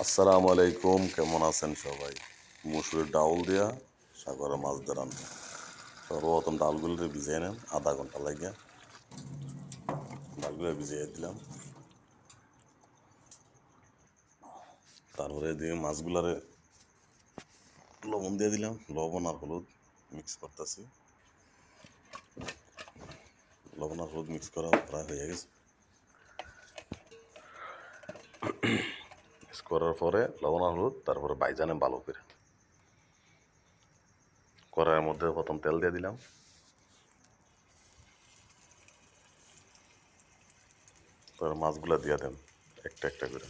আসসালামু আলাইকুম, কেমন আছেন সবাই? মুসুরির ডাউল দিয়া সাগরে মাছ দিয়ে রান্না। সর্বপ্রথম ডালগুলো ভিজিয়ে নেন আধা ঘন্টা লাগিয়া। ডালগুলো ভিজিয়ে দিলাম, তারপরে দিয়ে মাছগুলারে লবণ দিয়ে দিলাম, লবণ আর হলুদ মিক্স করতেছি। লবণ আর হলুদ মিক্স করা প্রায় হয়ে গেছে। মিক্স করার পরে লবণ আর হলুদ তারপরে বাইজানে ভালো করে কড়াইয়ের মধ্যে প্রথম তেল দিয়ে দিলাম, তারপর মাছগুলা দিয়ে দেন একটা একটা করে।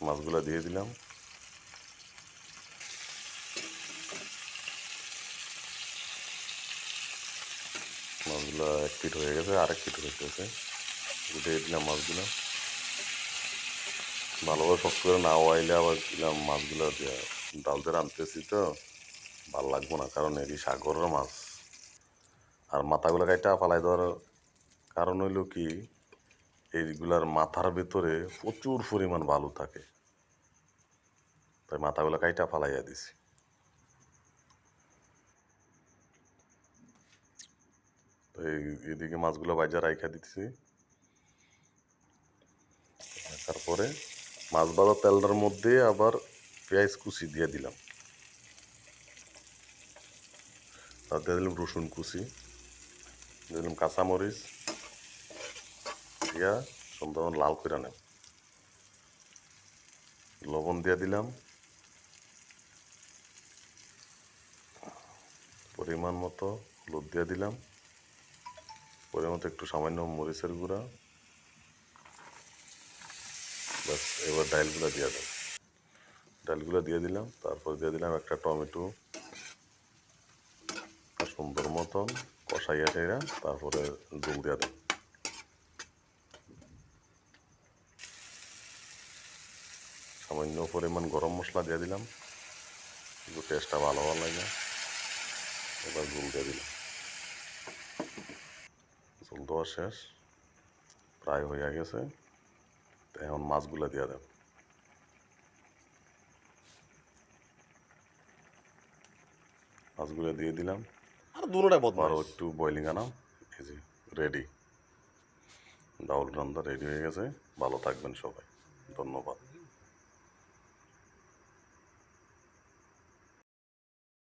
মাছগুলা দিয়ে দিলাম, মাছগুলো এক পিঠ হয়ে গেছে, আরেক পিঠ হইতেছে। দিয়ে দিলাম মাছগুলো ভালোভাবে শক্ত করে না ওয়াইলে আবার দিলাম মাছগুলো দিয়ে। ডাল দিয়ে রাঁধতেছি তো ভাল লাগবো না, কারণ এরই সাগরের মাছ। আর মাথাগুলো কাইটা ফালাই দেওয়ার কারণ হইল কি, এইগুলার মাথার ভেতরে প্রচুর পরিমাণ বালু থাকে, তাই মাথাগুলো কাইটা ফালাইয়া দিছি। তো এদিকে মাছগুলো বাইজা রাইখা দিতেছি। তারপরে মাছ ভাজা তেলটার মধ্যে আবার পেঁয়াজ কুচি দিয়ে দিলাম, আর দিয়ে দিলাম রসুন কুচি, দিয়ে দিলাম কাঁচামরিচ দিয়া সুন্দর লাল করে নেব। লবণ দিয়ে দিলাম, পরিমাণ মতো হলুদ দিয়ে দিলাম, পরিমাণ মতো একটু সামান্য মরিচের গুঁড়া। ব্যাস, এবার ডালগুলো দিয়ে দেব। ডালগুলো দিয়ে দিলাম, তারপর দিয়ে দিলাম একটা টমেটো, সুন্দর মতন কষাইয়া টেরা তারপরে জল দিয়ে দেব। সামান্য পরিমাণ গরম মশলা দিয়ে দিলাম, একটু টেস্টটা ভালো ভালো লাগে। এবার জল দিয়ে দিলাম, জল দেওয়া শেষ, প্রায় হয়ে গেছে। এখন মাছগুলো দিয়ে দেব। মাছগুলো দিয়ে দিলাম, আর দুটোটা আরও বদমাইশ। একটু বয়লিং আনাম। এই যে রেডি, ডাউল রান্না রেডি হয়ে গেছে। ভালো থাকবেন সবাই, ধন্যবাদ।